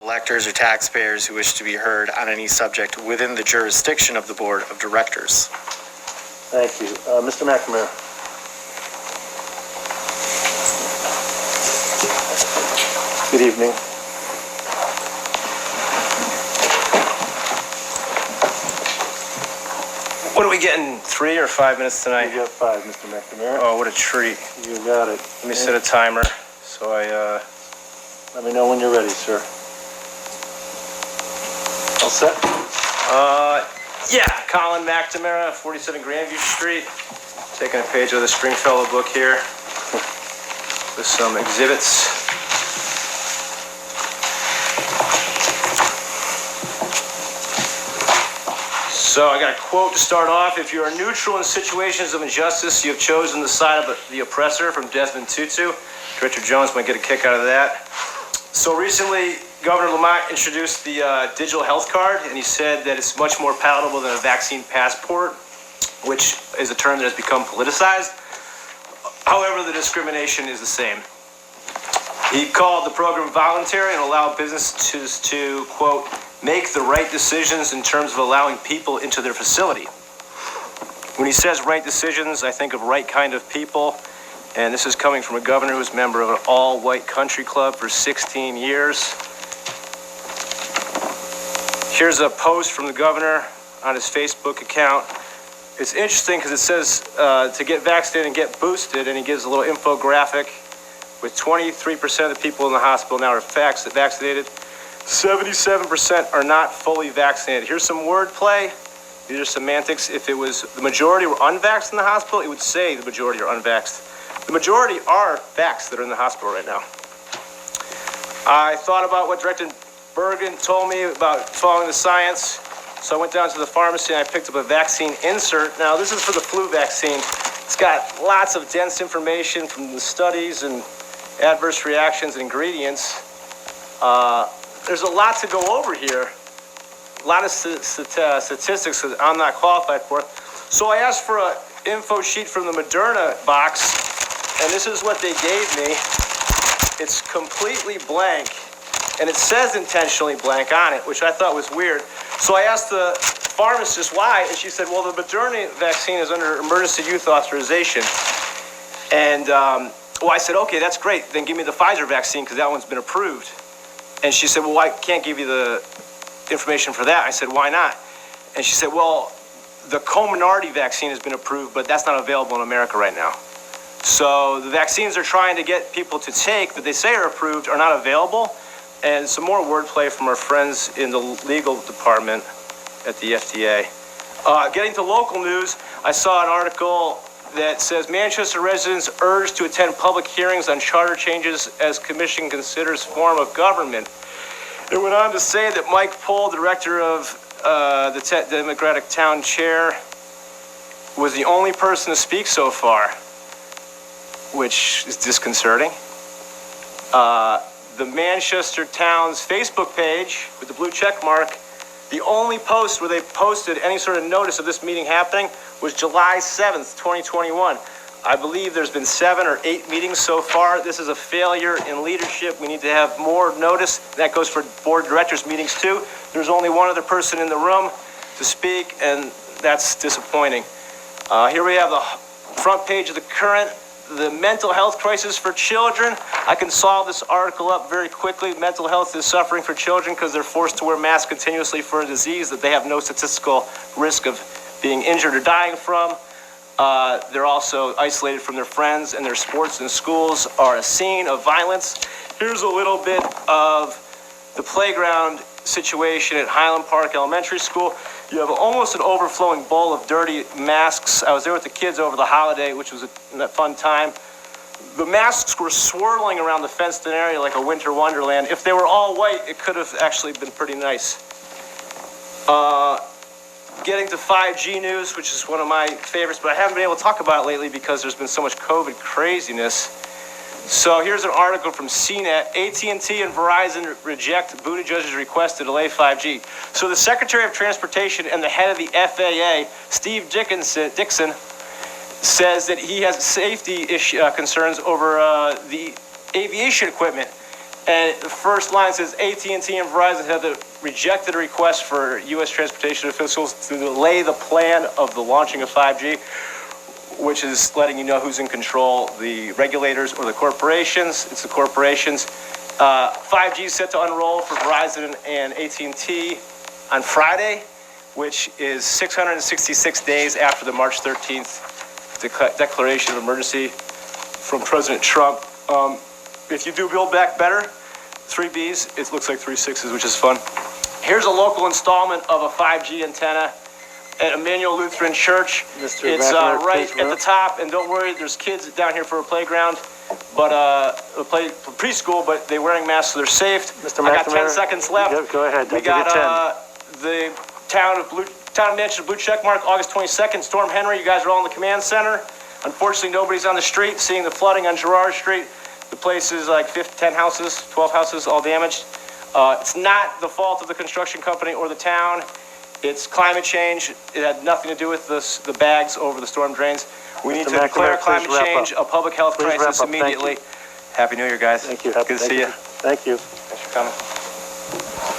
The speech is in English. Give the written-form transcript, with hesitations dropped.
electors or taxpayers who wish to be heard on any subject within the jurisdiction of the Board of Directors. Thank you. Mr. McNamara. Good evening. What are we getting, 3 or 5 minutes tonight? You got 5, Mr. McNamara. Oh, what a treat. You got it. Let me set a timer so Let me know when you're ready, sir. All set? Yeah, Colin McNamara, 47 Grandview Street. Taking a page of the Stringfellow book here with some exhibits. So I got a quote to start off. If you are neutral in situations of injustice, you have chosen the side of the oppressor, from Desmond Tutu. Director Jones might get a kick out of that. So recently, Governor Lamont introduced the digital health card, and he said that it's much more palatable than a vaccine passport, which is a term that has become politicized. However, the discrimination is the same. He called the program voluntary and allowed businesses to, quote, make the right decisions in terms of allowing people into their facility. When he says right decisions, I think of right kind of people. And this is coming from a governor who was a member of an all-white country club for 16 years. Here's a post from the governor on his Facebook account. It's interesting because it says to get vaccinated and get boosted, and he gives a little infographic with 23% of the people in the hospital now are vaccinated. 77% are not fully vaccinated. Here's some wordplay. These are semantics. If it was the majority were unvaxxed in the hospital, it would say the majority are unvaxxed. The majority are vaxxed that are in the hospital right now. I thought about what Director Bergen told me about following the science. So I went down to the pharmacy and I picked up a vaccine insert. Now this is for the flu vaccine. It's got lots of dense information from the studies and adverse reactions and ingredients. There's a lot to go over here. A lot of statistics that I'm not qualified for. So I asked for an info sheet from the Moderna box, and this is what they gave me. It's completely blank, and it says intentionally blank on it, which I thought was weird. So I asked the pharmacist why, and she said, well, the Moderna vaccine is under emergency use authorization. And I said, okay, that's great. Then give me the Pfizer vaccine because that one's been approved. And she said, well, I can't give you the information for that. I said, why not? And she said, well, the Comirnaty vaccine has been approved, but that's not available in America right now. So the vaccines they're trying to get people to take that they say are approved are not available. And some more wordplay from our friends in the legal department at the FDA. Getting to local news, I saw an article that says Manchester residents urged to attend public hearings on charter changes as commission considers form of government. It went on to say that Mike Pohl, director of the Democratic Town Chair, was the only person to speak so far, which is disconcerting. The Manchester Town's Facebook page with the blue check mark, the only post where they posted any sort of notice of this meeting happening was July 7th, 2021. I believe there's been 7 or 8 meetings so far. This is a failure in leadership. We need to have more notice. That goes for board directors meetings too. There's only one other person in the room to speak, and that's disappointing. Here we have the front page of the Current, the mental health crisis for children. I can solve this article up very quickly. Mental health is suffering for children because they're forced to wear masks continuously for a disease that they have no statistical risk of being injured or dying from. They're also isolated from their friends, and their sports and schools are a scene of violence. Here's a little bit of the playground situation at Highland Park Elementary School. You have almost an overflowing bowl of dirty masks. I was there with the kids over the holiday, which was a fun time. The masks were swirling around the fenced-in area like a winter wonderland. If they were all white, it could have actually been pretty nice. Getting to 5G news, which is one of my favorites, but I haven't been able to talk about it lately because there's been so much COVID craziness. So here's an article from CNET. AT&T and Verizon reject Buttigieg's request to delay 5G. So the Secretary of Transportation and the head of the FAA, Steve Dixon, says that he has safety concerns over the aviation equipment. And the first line says AT&T and Verizon have rejected a request for U.S. transportation officials to delay the plan of the launching of 5G, which is letting you know who's in control, the regulators or the corporations. It's the corporations. 5G is set to unroll for Verizon and AT&T on Friday, which is 666 days after the March 13th declaration of emergency from President Trump. If you do Build Back Better, 3 Bs, it looks like 3 6s, which is fun. Here's a local installment of a 5G antenna at Emmanuel Lutheran Church. Mr. It's McNamara, right please at the top, and don't worry, there's kids down here for a playground, but play for preschool, but they're wearing masks, so they're safe. Mr. I got McNamara? 10 seconds left. Yeah, go ahead. We I'll give you got the town of Manchester Blue Checkmark, August 22nd, Storm Henry. You guys are all in the command center. Unfortunately, nobody's on the street. Seeing the flooding on Girard Street, the place is like 10 houses, 12 houses, all damaged. It's not the fault of the construction company or the town. It's climate change. It had nothing to do with the bags over the storm drains. We need to McNamara, declare please climate wrap change up. a public health Please wrap crisis up. Thank immediately. Happy New Year, guys. Thank you. Good to Thank see you. Thank you. Thanks for coming.